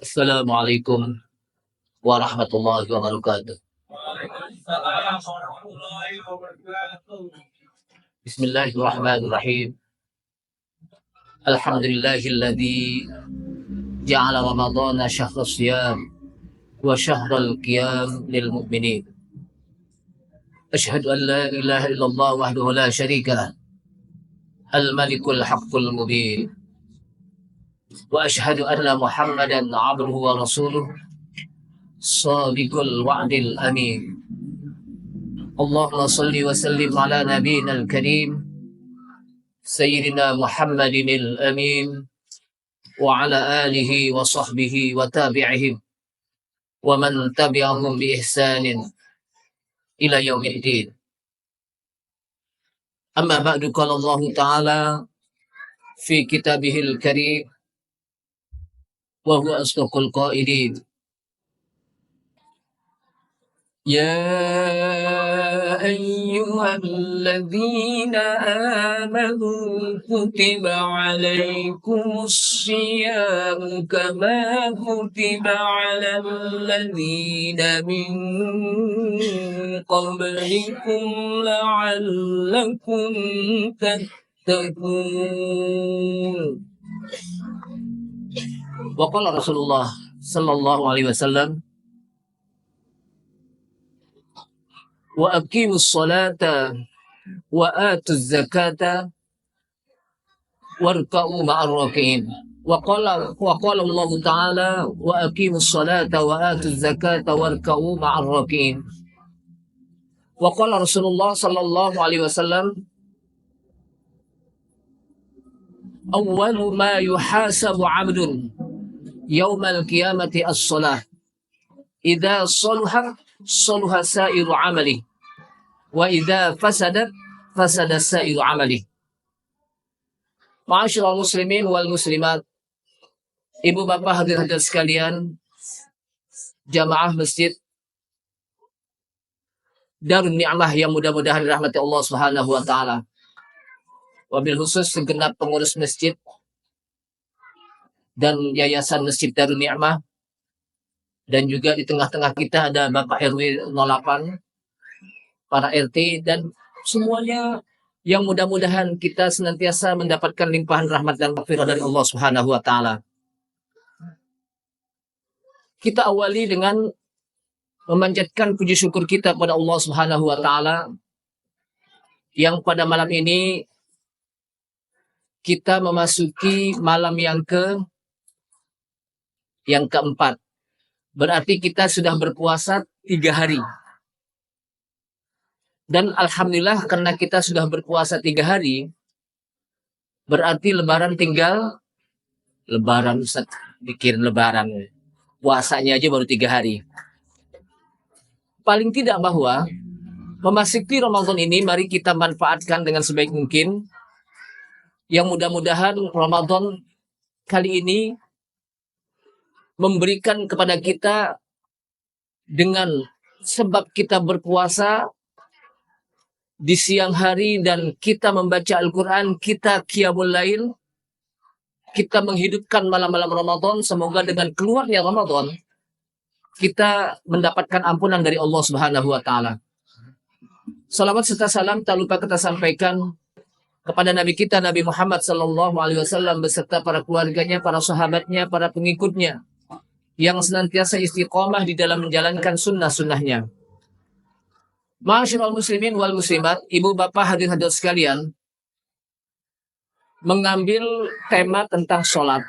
Assalamualaikum warahmatullahi wabarakatuh. Bismillahirrahmanirrahim. Alhamdulillahilladzi ja'ala ramadhana syahra siyam wa syahral qiyam lil mu'minin. Asyhadu an la ilaha illallah wahdahu la syarika lah. Al-malikul haqqul mubin. Wa asyhadu anna Muhammadan 'abduhu wa rasuluh. Shadiqul wa'dil amin. Allahumma salli wa sallim ala nabiyyina al-karim Sayyidina Muhammadin al-amin wa ala alihi wa sahbihi wa tabi'ihim wa man tabi'ahum bi ihsanin ila yaumiddin. Amma ba'du, qala Allah Ta'ala fi kitabihil karim wa huwa asdaqul qailin. يا أيها الذين آمنوا كتب عليكم الصيام كما كتب على الذين من قبلكم لعلكم تتقون. وقال رسول الله صلى الله عليه وسلم wa aqimus salata wa atuz zakata warka'u ma'ar raki'in. Wa qala Allah Ta'ala wa aqimus salata wa atuz zakata warka'u ma'ar raki'in. Wa qala Rasulullah sallallahu alaihi wasallam awwalu ma yuhasabu 'abdun yaumal qiyamati as-salah. Idza salaha sa'iru 'amali wa idza fasadat sa'iru 'amali. Ma'asyiral muslimin wal muslimat, ibu bapak hadirin sekalian, jamaah masjid Darun Ni'mah yang mudah-mudahan dirahmati Allah Subhanahu wa taala. Wabil khusus segenap pengurus masjid dan yayasan Masjid Darun Ni'mah, dan juga di tengah-tengah kita ada Bapak RW 08, para RT, dan semuanya yang mudah-mudahan kita senantiasa mendapatkan limpahan rahmat dan maghfirah dari Allah Subhanahu wa taala. Kita awali dengan memanjatkan puji syukur kita pada Allah Subhanahu wa taala yang pada malam ini kita memasuki malam yang keempat. Berarti kita sudah berpuasa 3 hari. Dan alhamdulillah karena kita sudah berpuasa 3 hari, berarti lebaran tinggal lebaran, Ustaz. Bikin lebaran. Puasanya aja baru 3 hari. Paling tidak bahwa memasuki Ramadan ini mari kita manfaatkan dengan sebaik mungkin. Yang mudah-mudahan Ramadan kali ini memberikan kepada kita, dengan sebab kita berpuasa di siang hari dan kita membaca Al-Quran, kita qiyamul lail, kita menghidupkan malam-malam Ramadan. Semoga dengan keluarnya Ramadan kita mendapatkan ampunan dari Allah Subhanahu wa taala. Salawat serta salam tak lupa kita sampaikan kepada Nabi kita Nabi Muhammad sallallahu alaihi wasallam beserta para keluarganya, para sahabatnya, para pengikutnya yang senantiasa istiqomah di dalam menjalankan sunnah-sunnahnya. Ma'asyiral muslimin wal muslimat, ibu bapak hadirin sekalian, mengambil tema tentang sholat.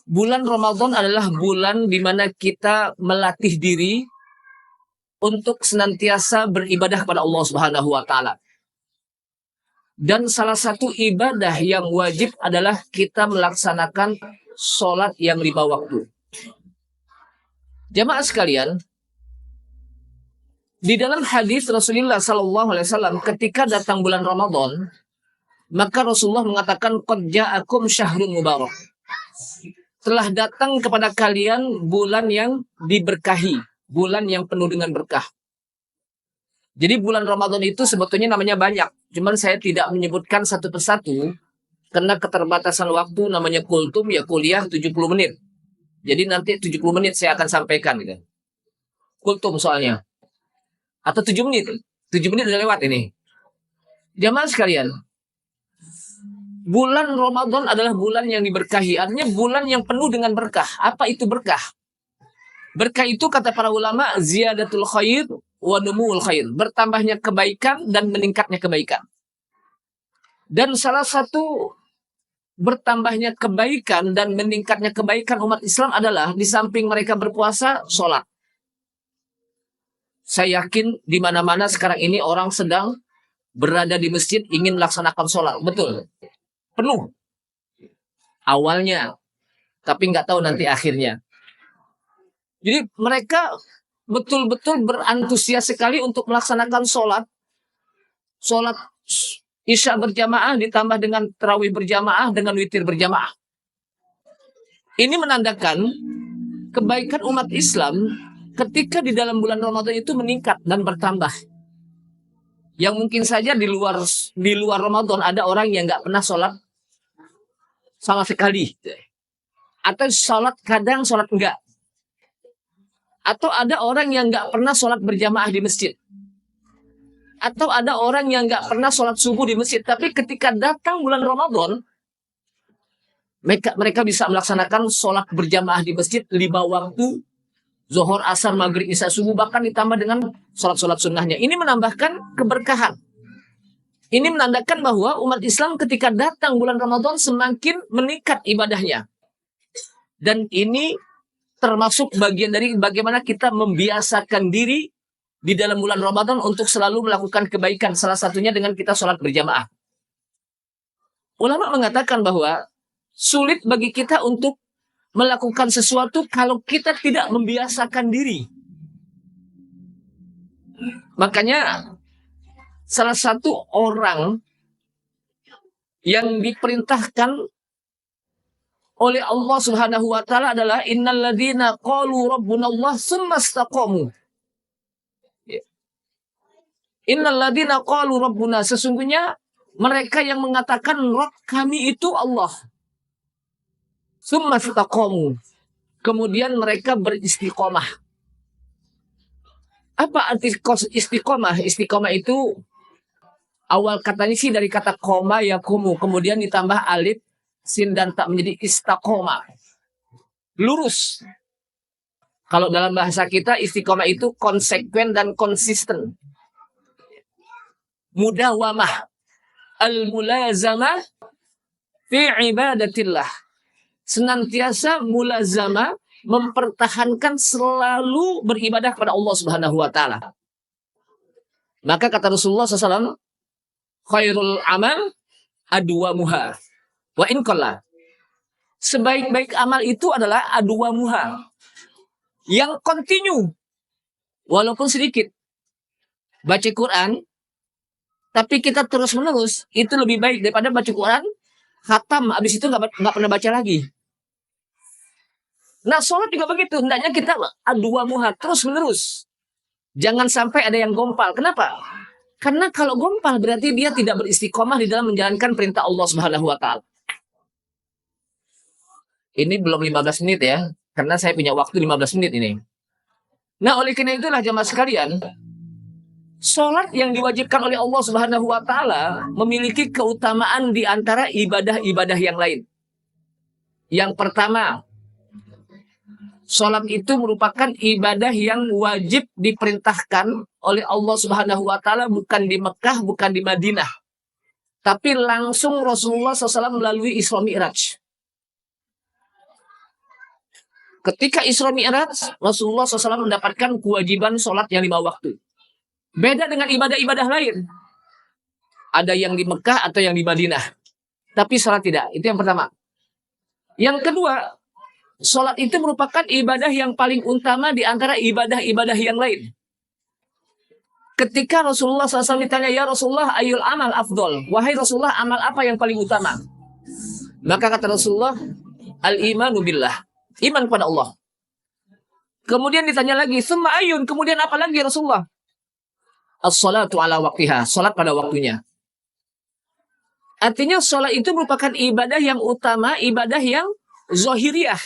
Bulan Ramadan adalah bulan di mana kita melatih diri untuk senantiasa beribadah kepada Allah Subhanahu wa taala. Dan salah satu ibadah yang wajib adalah kita melaksanakan sholat yang 5 waktu. Jamaah sekalian, di dalam hadis Rasulullah SAW ketika datang bulan Ramadan, maka Rasulullah mengatakan qad ja'akum syahrun mubarak. Telah datang kepada kalian bulan yang diberkahi, bulan yang penuh dengan berkah. Jadi bulan Ramadan itu sebetulnya namanya banyak, cuman saya tidak menyebutkan satu persatu Karena keterbatasan waktu namanya kultum ya kuliah 70 menit. Jadi nanti 70 menit saya akan sampaikan gitu. Kultum soalnya. Atau 7 menit. 7 menit udah lewat ini. Jamaah sekalian, bulan Ramadan adalah bulan yang diberkahi. Artinya bulan yang penuh dengan berkah. Apa itu berkah? Berkah itu kata para ulama ziyadatul khair wa numuul khair. Bertambahnya kebaikan dan meningkatnya kebaikan. Dan salah satu bertambahnya kebaikan dan meningkatnya kebaikan umat Islam adalah di samping mereka berpuasa, sholat. Saya yakin di mana-mana sekarang ini orang sedang berada di masjid ingin melaksanakan sholat. Betul. Penuh. Awalnya. Tapi nggak tahu nanti akhirnya. Jadi mereka betul-betul berantusias sekali untuk melaksanakan sholat. Sholat Isya berjamaah ditambah dengan tarawih berjamaah dengan witir berjamaah. Ini menandakan kebaikan umat Islam ketika di dalam bulan Ramadan itu meningkat dan bertambah. Yang mungkin saja di luar Ramadan ada orang yang nggak pernah sholat sama sekali, atau sholat kadang sholat enggak, atau ada orang yang nggak pernah sholat berjamaah di masjid. Atau ada orang yang nggak pernah sholat subuh di masjid, tapi ketika datang bulan Ramadan, mereka bisa melaksanakan sholat berjamaah di masjid 5 waktu, zuhur, asar, maghrib, isya, subuh, bahkan ditambah dengan sholat-sholat sunnahnya. Ini menambahkan keberkahan. Ini menandakan bahwa umat Islam ketika datang bulan Ramadan semakin meningkat ibadahnya. Dan ini termasuk bagian dari bagaimana kita membiasakan diri di dalam bulan Ramadan untuk selalu melakukan kebaikan. Salah satunya dengan kita sholat berjamaah. Ulama mengatakan bahwa sulit bagi kita untuk melakukan sesuatu kalau kita tidak membiasakan diri. Makanya salah satu orang yang diperintahkan oleh Allah Subhanahu wa taala adalah innalladzina qalu rabbunallah tsumma istaqamu. Innalladzina qalu rabbuna, sesungguhnya mereka yang mengatakan Rabb kami itu Allah. Tsumma istaqamu, kemudian mereka beristiqomah. Apa arti istiqomah? Istiqomah itu awal katanya sih dari kata koma yakumu, kemudian ditambah alif, sin dan tak menjadi istaqomah. Lurus. Kalau dalam bahasa kita istiqomah itu konsekuen dan konsisten. Mudawamah, al-mulazamah fi ibadatillah. Senantiasa mulazamah, mempertahankan selalu beribadah kepada Allah Subhanahu wa taala. Maka kata Rasulullah SAW, khairul amal adwamuha wa in qalla. Sebaik-baik amal itu adalah adwamuha, yang kontinu walaupun sedikit. Baca Quran tapi kita terus-menerus, itu lebih baik daripada baca Quran, khatam, habis itu nggak pernah baca lagi. Nah, sholat juga begitu. Hendaknya kita adwamuha, terus-menerus. Jangan sampai ada yang gompal. Kenapa? Karena kalau gompal berarti dia tidak beristiqomah di dalam menjalankan perintah Allah Subhanahu wa taala. Ini belum 15 menit ya, karena saya punya waktu 15 menit ini. Nah, oleh karena itulah jamaah sekalian, sholat yang diwajibkan oleh Allah Subhanahu wa taala memiliki keutamaan di antara ibadah-ibadah yang lain. Yang pertama, sholat itu merupakan ibadah yang wajib diperintahkan oleh Allah Subhanahu wa taala bukan di Mekah, bukan di Madinah, tapi langsung Rasulullah SAW melalui Isra Mi'raj. Ketika Isra Mi'raj, Rasulullah SAW mendapatkan kewajiban sholat yang 5 waktu. Beda dengan ibadah-ibadah lain. Ada yang di Mekah atau yang di Madinah. Tapi sholat tidak. Itu yang pertama. Yang kedua, sholat itu merupakan ibadah yang paling utama di antara ibadah-ibadah yang lain. Ketika Rasulullah SAW ditanya, ya Rasulullah, ayul amal afdol. Wahai Rasulullah, amal apa yang paling utama? Maka kata Rasulullah, al-imanu billah. Iman kepada Allah. Kemudian ditanya lagi, summa ayun. Kemudian apa lagi Rasulullah? As-salatu ala waktiha, salat pada waktunya. Artinya sholat itu merupakan ibadah yang utama, ibadah yang zohiriyah.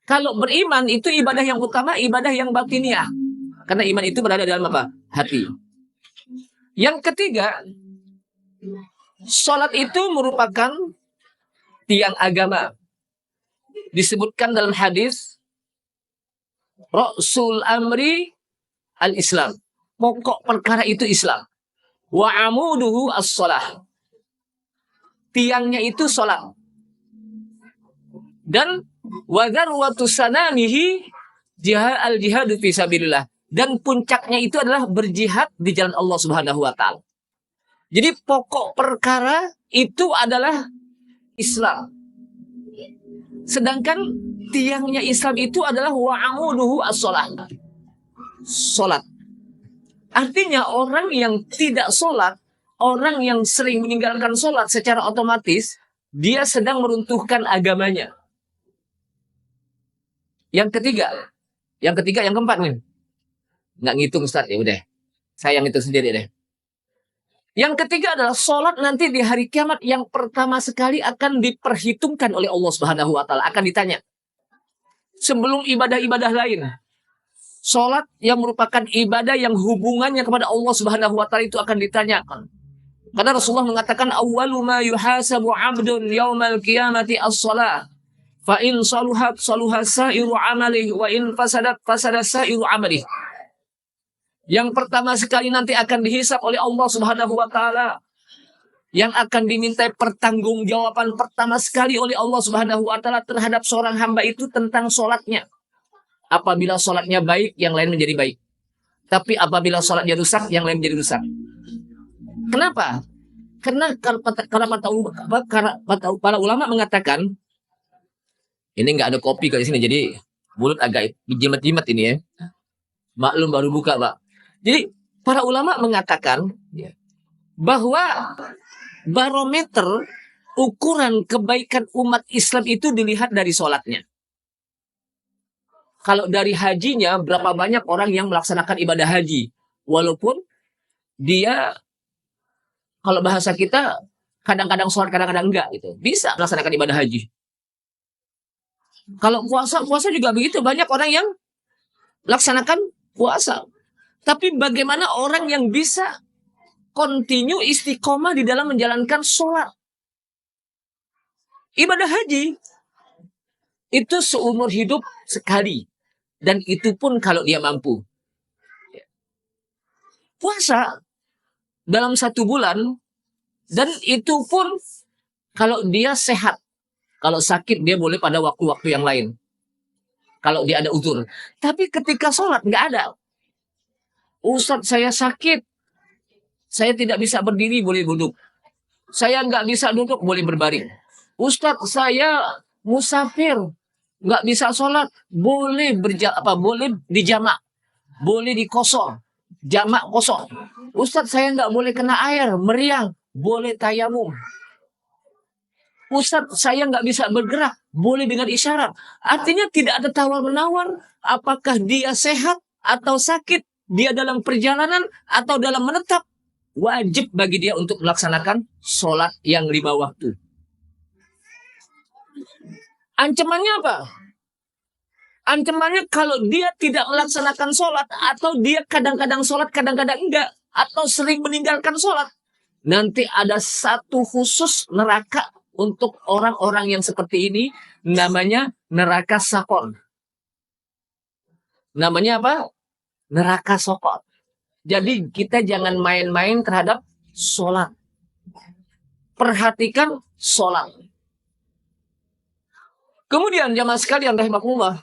Kalau beriman itu ibadah yang utama, ibadah yang batiniah. Karena iman itu berada dalam apa? Hati. Yang ketiga, sholat itu merupakan tiang agama. Disebutkan dalam hadis, Rasul amri al-Islam. Pokok perkara itu Islam. Wa amuduhu as-sholah. Tiangnya itu sholat. Dan wa dzarwatu sanamihi al-jihadu fi sabilillah. Dan puncaknya itu adalah berjihad di jalan Allah Subhanahu wa taala. Jadi pokok perkara itu adalah Islam. Sedangkan tiangnya Islam itu adalah wa amuduhu as-sholat. Sholat. Artinya orang yang tidak sholat, orang yang sering meninggalkan sholat secara otomatis, dia sedang meruntuhkan agamanya. Yang ketiga, yang keempat nih. Nggak ngitung Ustaz, ya udah. Saya yang ngitung sendiri deh. Yang ketiga adalah sholat nanti di hari kiamat yang pertama sekali akan diperhitungkan oleh Allah Subhanahu wa taala, akan ditanya. Sebelum ibadah-ibadah lain. Sholat yang merupakan ibadah yang hubungannya kepada Allah Subhanahu wa taala itu akan ditanyakan. Karena Rasulullah mengatakan awwalu ma yuhasabu 'abdun yaumal qiyamati as-shalah. Fa in saluhat saluha sa'iru 'amalihi wa in fasadat fasada sa'iru 'amalihi. Yang pertama sekali nanti akan dihisab oleh Allah Subhanahu wa taala. Yang akan dimintai pertanggungjawaban pertama sekali oleh Allah Subhanahu wa taala terhadap seorang hamba itu tentang sholatnya. Apabila sholatnya baik, yang lain menjadi baik. Tapi apabila sholatnya rusak, yang lain menjadi rusak. Kenapa? Karena para ulama mengatakan, ini nggak ada kopi di sini, jadi mulut agak jimat-jimat ini ya. Maklum baru buka, Pak. Jadi para ulama mengatakan bahwa barometer ukuran kebaikan umat Islam itu dilihat dari sholatnya. Kalau dari hajinya, berapa banyak orang yang melaksanakan ibadah haji. Walaupun dia, kalau bahasa kita, kadang-kadang sholat, kadang-kadang enggak. Gitu. Bisa melaksanakan ibadah haji. Kalau puasa juga begitu. Banyak orang yang melaksanakan puasa. Tapi bagaimana orang yang bisa continue istiqomah di dalam menjalankan sholat. Ibadah haji itu seumur hidup sekali. Dan itu pun kalau dia mampu. Puasa dalam 1 bulan. Dan itu pun kalau dia sehat. Kalau sakit dia boleh pada waktu-waktu yang lain. Kalau dia ada uzur. Tapi ketika sholat nggak ada. Ustaz saya sakit. Saya tidak bisa berdiri, boleh duduk. Saya nggak bisa duduk, boleh berbaring. Ustaz saya musafir. Nggak bisa sholat, boleh boleh dijamak, boleh dikosong, jamak kosong. Ustaz saya nggak boleh kena air, meriang, boleh tayamum. Ustaz saya nggak bisa bergerak, boleh dengan isyarat. Artinya tidak ada tawar-menawar, apakah dia sehat atau sakit, dia dalam perjalanan atau dalam menetap. Wajib bagi dia untuk melaksanakan sholat yang 5 waktu. Ancamannya apa? Ancamannya kalau dia tidak melaksanakan sholat atau dia kadang-kadang sholat, kadang-kadang enggak, atau sering meninggalkan sholat. Nanti ada satu khusus neraka untuk orang-orang yang seperti ini, namanya neraka sakor. Namanya apa? Neraka sakor. Jadi kita jangan main-main terhadap sholat. Perhatikan sholat. Kemudian jamaah sekalian rahimakumullah,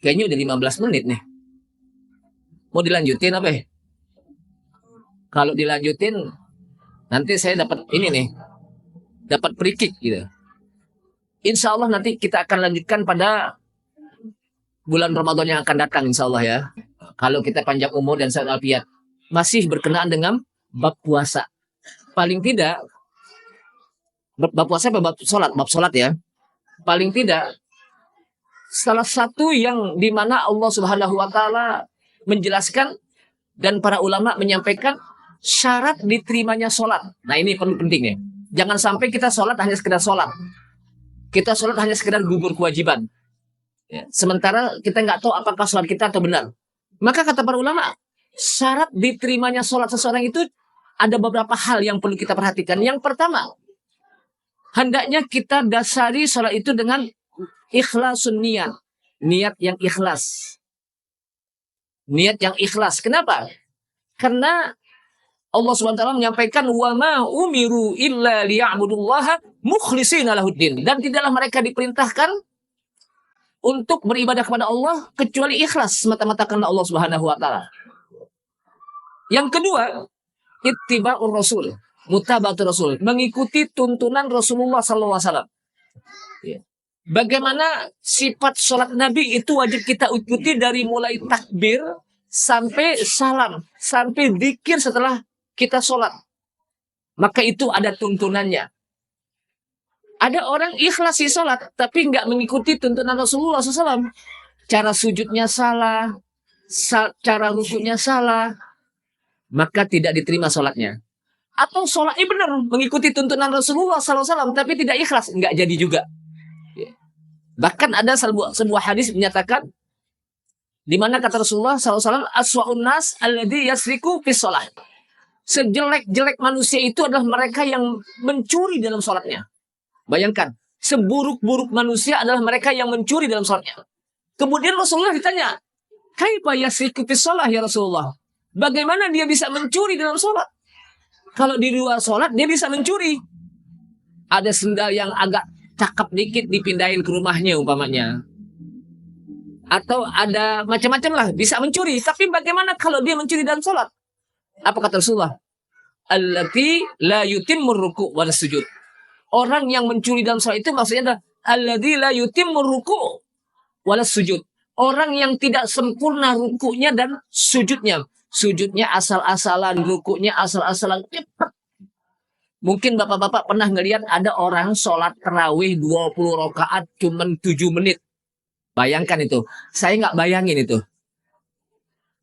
kayaknya udah 15 menit nih. Mau dilanjutin apa ya? Kalau dilanjutin, nanti saya dapat ini nih. Dapat free kick gitu. Insya Allah nanti kita akan lanjutkan pada bulan Ramadan yang akan datang insya Allah ya. Kalau kita panjang umur dan sehat walafiat. Masih berkenaan dengan bab puasa. Paling tidak, bab puasa bab sholat, bab sholat ya. Paling tidak, salah satu yang dimana Allah Subhanahu wa taala menjelaskan dan para ulama menyampaikan syarat diterimanya sholat. Nah ini perlu penting ya. Jangan sampai kita sholat hanya sekedar sholat. Kita sholat hanya sekedar gugur kewajiban. Ya. Sementara kita nggak tahu apakah sholat kita atau benar. Maka kata para ulama, syarat diterimanya sholat seseorang itu ada beberapa hal yang perlu kita perhatikan. Yang pertama, hendaknya kita dasari sholat itu dengan ikhlasun niat. Niat yang ikhlas. Niat yang ikhlas. Kenapa? Karena Allah SWT menyampaikan wa ma umiru illa liya'budullaha mukhlishina lahuddin, dan tidaklah mereka diperintahkan untuk beribadah kepada Allah kecuali ikhlas semata-mata karena Allah Subhanahu wa taala. Yang kedua, ittiba'ur rasul, mutaba'atur rasul, mengikuti tuntunan Rasulullah sallallahu alaihi wasallam. Bagaimana sifat sholat Nabi itu wajib kita ikuti dari mulai takbir sampai salam, sampai zikir setelah kita sholat. Maka itu ada tuntunannya. Ada orang ikhlas di sholat, tapi nggak mengikuti tuntunan Rasulullah SAW. Cara sujudnya salah, cara rukuknya salah, maka tidak diterima sholatnya. Atau sholatnya benar, mengikuti tuntunan Rasulullah SAW, tapi tidak ikhlas, nggak jadi juga. Bahkan ada sebuah hadis menyatakan, di mana kata Rasulullah SAW, aswa'un nas alladhi yasriku fis sholat. Sejelek-jelek manusia itu adalah mereka yang mencuri dalam sholatnya. Bayangkan, seburuk-buruk manusia adalah mereka yang mencuri dalam sholatnya. Kemudian Rasulullah ditanya, kaifa yasriku fis sholat ya Rasulullah? Bagaimana dia bisa mencuri dalam sholat? Kalau di luar sholat dia bisa mencuri. Ada sendal yang agak cakep dikit dipindahin ke rumahnya umpamanya. Atau ada macam-macam lah, bisa mencuri. Tapi bagaimana kalau dia mencuri dalam sholat? Apa kata Rasulullah? Allati la yutimmur ruku' wal sujud. Orang yang mencuri dalam sholat itu maksudnya adalah alladzi la yutimmur ruku' wal sujud. Orang yang tidak sempurna ruku'nya dan sujudnya. Sujudnya asal-asalan, ruku'nya asal-asalan. Cepat. Mungkin bapak-bapak pernah ngelihat ada orang sholat tarawih 20 rakaat cuman 7 menit. Bayangkan itu. Saya nggak bayangin itu.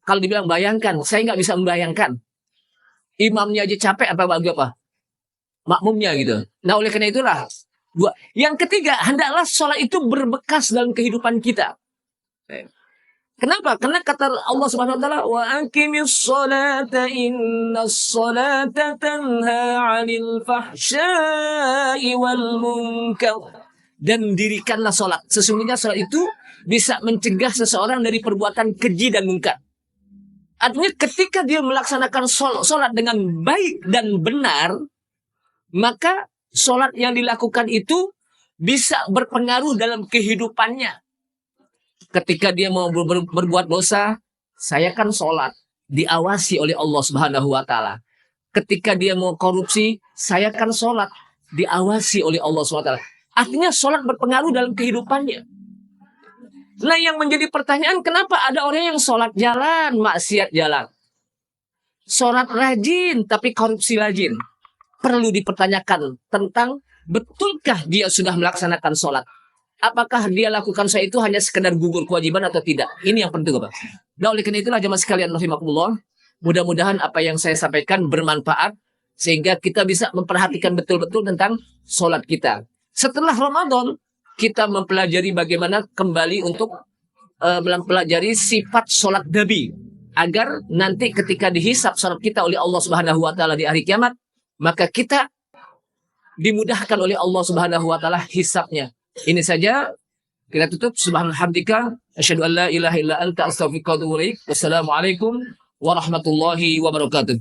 Kalau dibilang bayangkan, saya nggak bisa membayangkan. Imamnya aja capek apa? Makmumnya gitu. Nah oleh karena itulah. Yang ketiga, hendaklah sholat itu berbekas dalam kehidupan kita. Kenapa? Karena kata Allah Subhanahu wa taala, wa aqimis sholata innas sholata tanha 'anil fahsya'i wal munkar. Dan dirikanlah sholat. Sesungguhnya sholat itu bisa mencegah seseorang dari perbuatan keji dan munkar. Artinya ketika dia melaksanakan sholat dengan baik dan benar, maka sholat yang dilakukan itu bisa berpengaruh dalam kehidupannya. Ketika dia mau berbuat dosa, saya kan sholat, diawasi oleh Allah Subhanahu wa taala. Ketika dia mau korupsi, saya kan sholat, diawasi oleh Allah Subhanahu wa taala. Artinya sholat berpengaruh dalam kehidupannya. Nah yang menjadi pertanyaan, kenapa ada orang yang sholat jalan, maksiat jalan? Sholat rajin, tapi korupsi rajin. Perlu dipertanyakan tentang betulkah dia sudah melaksanakan sholat. Apakah dia lakukan sholat itu hanya sekedar gugur kewajiban atau tidak? Ini yang penting, Bapak. Nah oleh karena itulah jemaah sekalian rahimakumullah, mudah-mudahan apa yang saya sampaikan bermanfaat sehingga kita bisa memperhatikan betul-betul tentang sholat kita. Setelah Ramadan, kita mempelajari bagaimana kembali untuk mempelajari sifat sholat Nabi. Agar nanti ketika dihisab sholat kita oleh Allah Subhanahu wa taala di hari kiamat, maka kita dimudahkan oleh Allah Subhanahu wa taala hisabnya. Ini saja, kita tutup. Subhanallah, asyhadu an la ilaha illa anta astaghfiruka wa atubu ilaik. Wassalamualaikum warahmatullahi wabarakatuh.